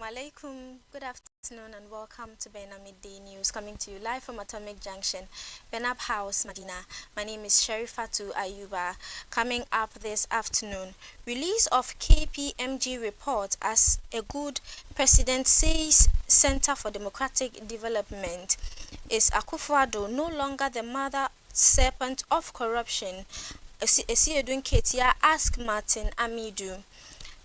alaikum. Good afternoon and welcome to Bena Midday News, coming to you live from Atomic Junction, Benab House, Medina. My name is Sherifatu Ayuba. Coming up this afternoon, release of KPMG report as a good president says Center for Democratic Development. Is Akufo-Addo no longer the mother serpent of corruption? Esiedun Ketia asked Martin Amidu.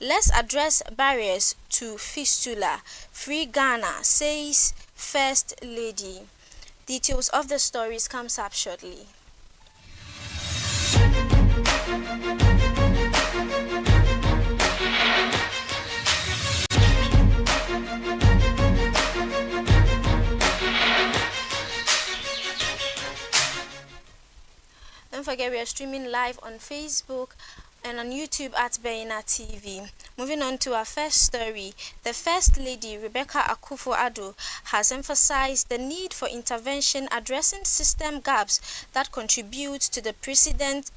Let's address barriers to fistula. Free Ghana, says First Lady. Details of the stories comes up shortly. Don't forget we are streaming live on Facebook and on YouTube at Bena TV. Moving on to our first story, the First Lady Rebecca Akufo-Addo has emphasized the need for intervention addressing system gaps that contribute to the persistent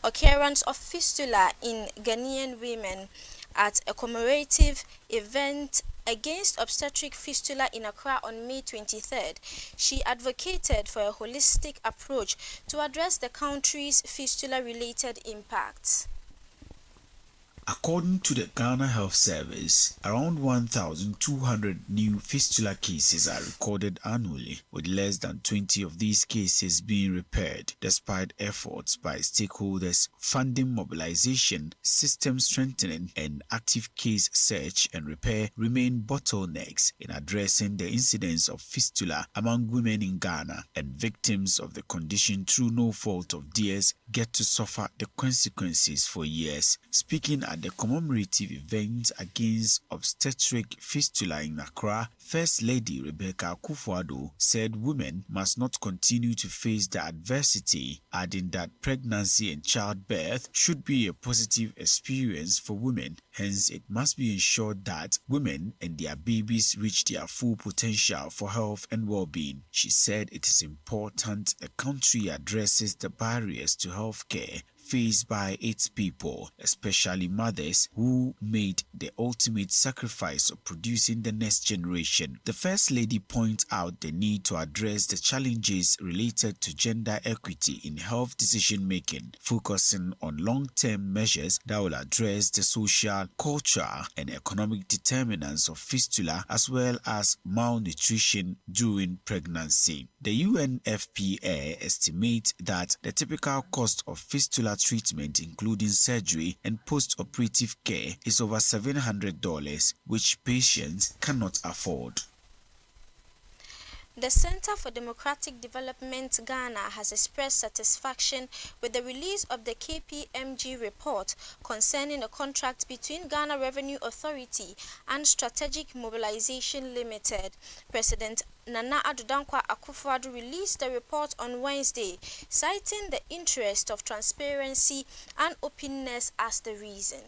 occurrence of fistula in Ghanaian women at a commemorative event against obstetric fistula in Accra on May 23rd. She advocated for a holistic approach to address the country's fistula-related impacts. According to the Ghana Health Service, around 1,200 new fistula cases are recorded annually, with less than 20 of these cases being repaired, despite efforts by stakeholders. Funding mobilization, system strengthening, and active case search and repair remain bottlenecks in addressing the incidence of fistula among women in Ghana, and victims of the condition through no fault of theirs get to suffer the consequences for years. Speaking at the commemorative event against obstetric fistula in Accra, First Lady Rebecca Akufo-Addo said women must not continue to face the adversity, adding that pregnancy and childbirth should be a positive experience for women. Hence, it must be ensured that women and their babies reach their full potential for health and well-being. She said it is important a country addresses the barriers to health care faced by its people, especially mothers who made the ultimate sacrifice of producing the next generation. The First Lady points out the need to address the challenges related to gender equity in health decision-making, focusing on long-term measures that will address the social, cultural, and economic determinants of fistula as well as malnutrition during pregnancy. The UNFPA estimates that the typical cost of fistula treatment, including surgery and post-operative care, is over $700, which patients cannot afford. The Center for Democratic Development Ghana has expressed satisfaction with the release of the KPMG report concerning a contract between Ghana Revenue Authority and Strategic Mobilization Limited. President Nana Addo Dankwa Akufo-Addo released the report on Wednesday, citing the interest of transparency and openness as the reason.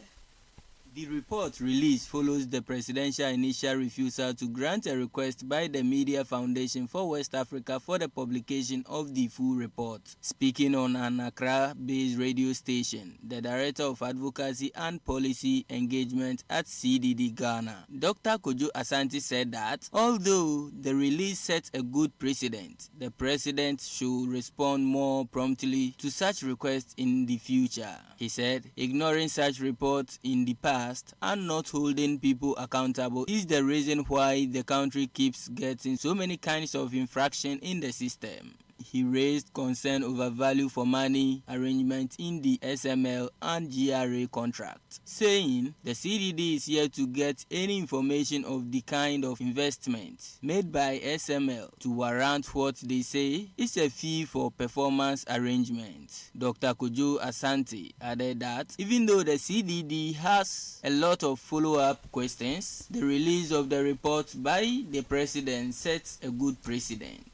The report released follows the presidential initial refusal to grant a request by the Media Foundation for West Africa for the publication of the full report. Speaking on an Accra-based radio station, the Director of Advocacy and Policy Engagement at CDD Ghana, Dr. Kojo Asante, said that although the release set a good precedent, the President should respond more promptly to such requests in the future. He said, ignoring such reports in the past and not holding people accountable is the reason why the country keeps getting so many kinds of infraction in the system. He raised concern over value for money arrangement in the SML and GRA contract, saying the CDD is yet to get any information of the kind of investment made by SML to warrant what they say is a fee for performance arrangement. Dr. Kojo Asante added that even though the CDD has a lot of follow-up questions, the release of the report by the President sets a good precedent.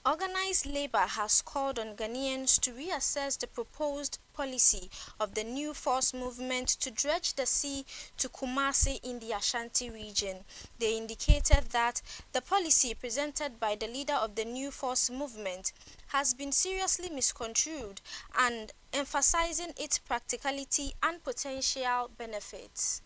Organized labor has called on Ghanaians to reassess the proposed policy of the New Force movement to dredge the sea to Kumasi in the Ashanti region. They indicated that the policy presented by the leader of the New Force movement has been seriously misconstrued and emphasizing its practicality and potential benefits.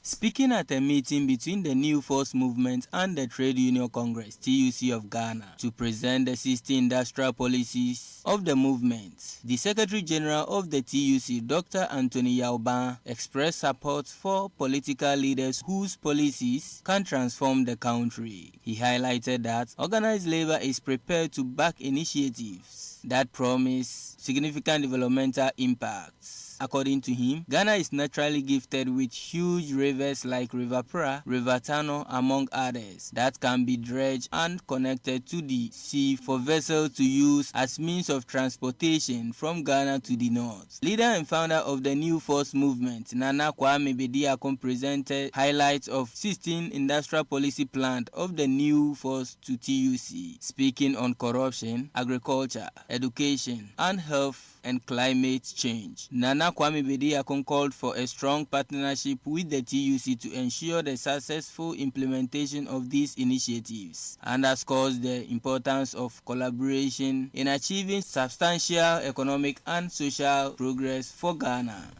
Speaking at a meeting between the New Force Movement and the Trade Union Congress (TUC) of Ghana to present the 60 industrial policies of the movement, the Secretary General of the TUC, Dr. Anthony Yauban, expressed support for political leaders whose policies can transform the country. He highlighted that organized labor is prepared to back initiatives that promise significant developmental impacts. According to him, Ghana is naturally gifted with huge rivers like River Pra, River Tano, among others, that can be dredged and connected to the sea for vessels to use as means of transportation from Ghana to the north. Leader and founder of the New Force Movement, Nana Kwame Bediako, presented highlights of 16 industrial policy plan of the New Force to TUC, speaking on corruption, agriculture, education, and health and climate change. Nana Kwame Bediako called for a strong partnership with the TUC to ensure the successful implementation of these initiatives, and underscores the importance of collaboration in achieving substantial economic and social progress for Ghana.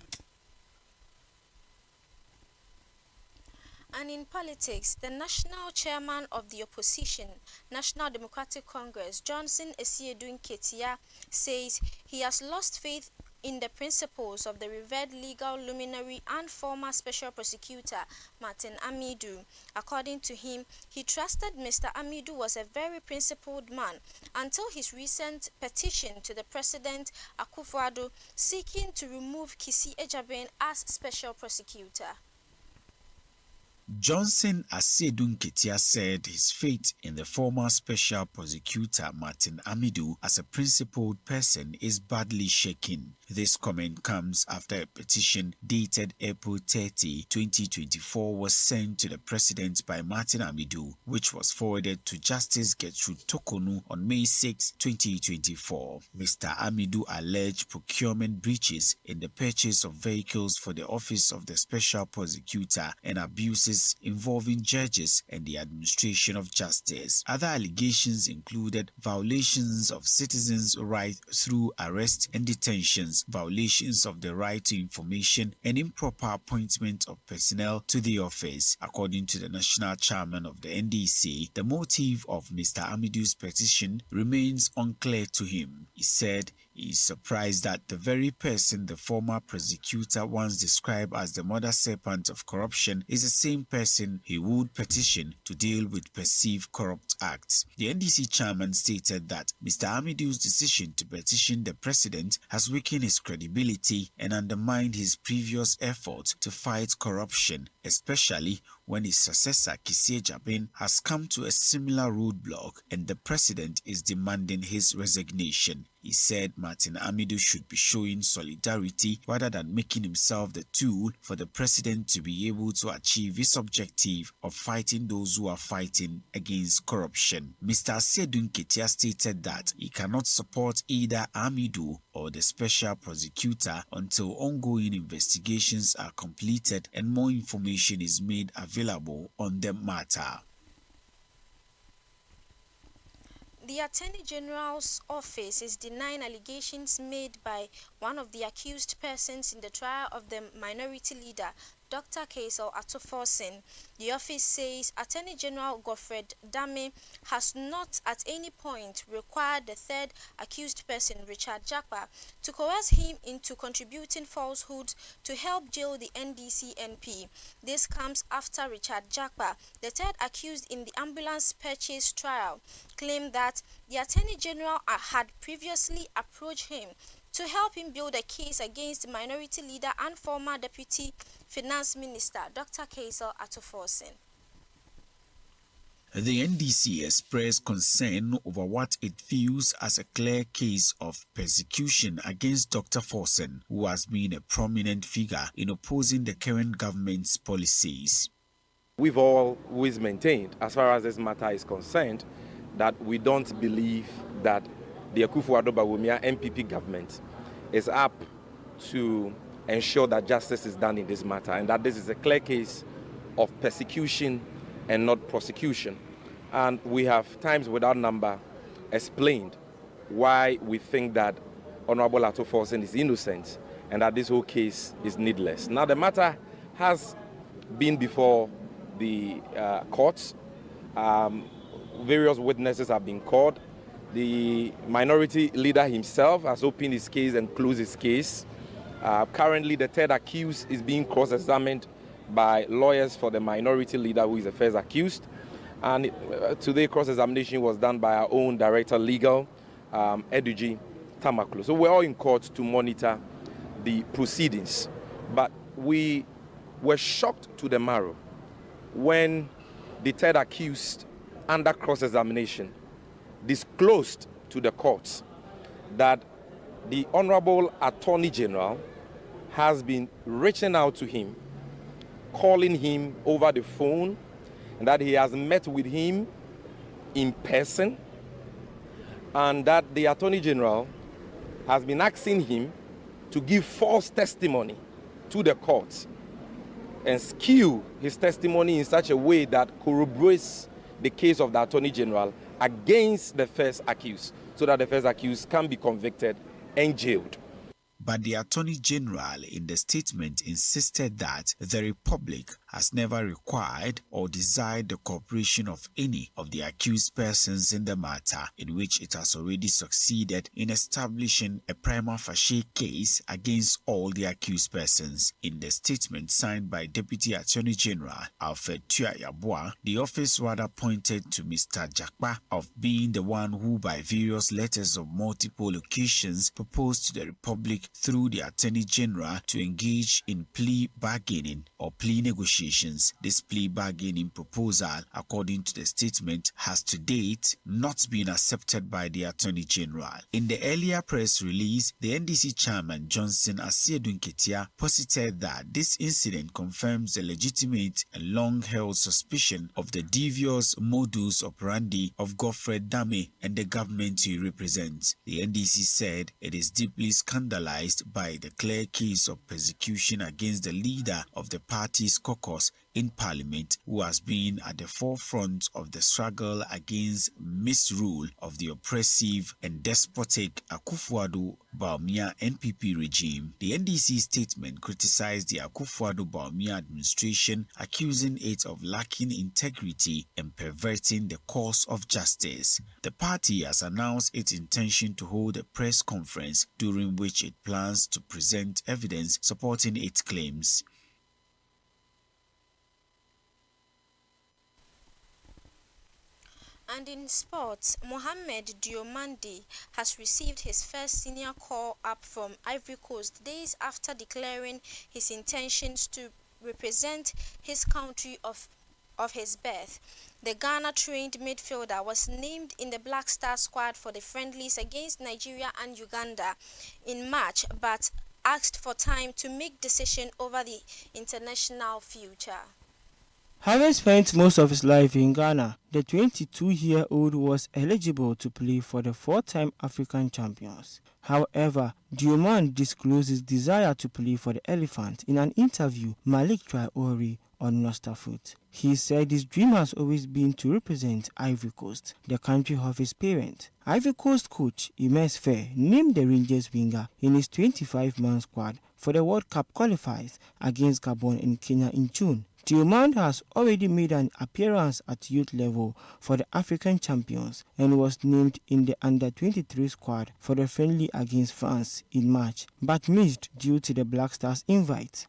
And in politics, the national chairman of the opposition, National Democratic Congress, Johnson Esiedun Ketia, says he has lost faith in the principles of the revered legal luminary and former special prosecutor, Martin Amidu. According to him, he trusted Mr. Amidu was a very principled man until his recent petition to the President Akufo-Addo seeking to remove Kisi Ejaben as special prosecutor. Johnson Esiedun Ketia said his faith in the former special prosecutor Martin Amidu as a principled person is badly shaken. This comment comes after a petition dated April 30, 2024 was sent to the president by Martin Amidu, which was forwarded to Justice Gertrude Tokonu on May 6, 2024. Mr. Amidu alleged procurement breaches in the purchase of vehicles for the office of the special prosecutor and abuses involving judges and the administration of justice. Other allegations included violations of citizens' rights through arrest and detentions, violations of the right to information, and improper appointment of personnel to the office. According to the national chairman of the NDC, the motive of Mr. Amidu's petition remains unclear to him. He said he is surprised that the very person the former prosecutor once described as the mother serpent of corruption is the same person he would petition to deal with perceived corrupt acts. The NDC chairman stated that Mr. Amidu's decision to petition the president has weakened his credibility and undermined his previous effort to fight corruption, especially when his successor Kisi Ejaben has come to a similar roadblock and the president is demanding his resignation. He said Martin Amidu should be showing solidarity rather than making himself the tool for the president to be able to achieve his objective of fighting those who are fighting against corruption. Mr. Esiedun Ketia stated that he cannot support either Amidu or the special prosecutor until ongoing investigations are completed and more information is made available on the matter. The Attorney General's office is denying allegations made by one of the accused persons in the trial of the minority leader, Dr. Kaisel Atoforsen. The office says Attorney General Godfred Dame has not at any point required the third accused person, Richard Jakpa, to coerce him into contributing falsehoods to help jail the NDC MP. This comes after Richard Jakpa, the third accused in the ambulance purchase trial, claimed that the Attorney General had previously approached him to help him build a case against the minority leader and former Deputy Finance Minister, Dr. Kaisel Atoforsen. The NDC expressed concern over what it views as a clear case of persecution against Dr. Forsen, who has been a prominent figure in opposing the current government's policies. We've always maintained, as far as this matter is concerned, that we don't believe that the Akufo-Addo Bawumia NPP government is up to ensure that justice is done in this matter, and that this is a clear case of persecution and not prosecution. And we have times without number explained why we think that Honorable Atoforsen is innocent and that this whole case is needless. Now the matter has been before the courts. Various witnesses have been called. The minority leader himself has opened his case and closed his case. Currently, the third accused is being cross-examined by lawyers for the minority leader, who is the first accused. And today, cross-examination was done by our own director legal, Eduji Tamaklo. So we're all in court to monitor the proceedings. But we were shocked to the marrow when the third accused, under cross-examination, disclosed to the courts that the Honorable Attorney General has been reaching out to him, calling him over the phone, and that he has met with him in person, and that the Attorney General has been asking him to give false testimony to the courts and skew his testimony in such a way that corroborates the case of the Attorney General against the first accused, so that the first accused can be convicted and jailed. But the Attorney General in the statement insisted that the Republic has never required or desired the cooperation of any of the accused persons in the matter, in which it has already succeeded in establishing a prima facie case against all the accused persons. In the statement signed by Deputy Attorney General Alfred Tuah-Yeboah, the office rather pointed to Mr. Jakpa of being the one who, by various letters of multiple occasions, proposed to the Republic through the Attorney General to engage in plea bargaining or plea negotiations. This plea bargaining proposal, according to the statement, has to date not been accepted by the Attorney General. In the earlier press release, the NDC chairman Johnson Asiedu Nketia posited that this incident confirms the legitimate and long-held suspicion of the devious modus operandi of Godfrey Dame and the government he represents. The NDC said it is deeply scandalized by the clear case of persecution against the leader of the party's caucus in Parliament, who has been at the forefront of the struggle against misrule of the oppressive and despotic Akufo-Addo Bawumia NPP regime. The NDC statement criticized the Akufo-Addo Bawumia administration, accusing it of lacking integrity and perverting the course of justice. The party has announced its intention to hold a press conference during which it plans to present evidence supporting its claims. And in sports, Mohamed Diomande has received his first senior call-up from Ivory Coast days after declaring his intentions to represent his country of his birth. The Ghana-trained midfielder was named in the Black Star squad for the friendlies against Nigeria and Uganda in March, but asked for time to make decision over the international future. Having spent most of his life in Ghana, the 22-year-old was eligible to play for the four-time African champions. However, Diomande disclosed his desire to play for the Elephant in an interview Malik Traore on Nostafoot. He said his dream has always been to represent Ivory Coast, the country of his parents. Ivory Coast coach Immense Fair named the Rangers winger in his 25-man squad for the World Cup qualifiers against Gabon and Kenya in June. Diomande has already made an appearance at youth level for the African champions and was named in the under-23 squad for the friendly against France in March, but missed due to the Black Stars invite.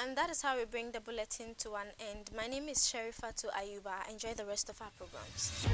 And that is how we bring the bulletin to an end. My name is Sherifatu Ayuba. Enjoy the rest of our programs.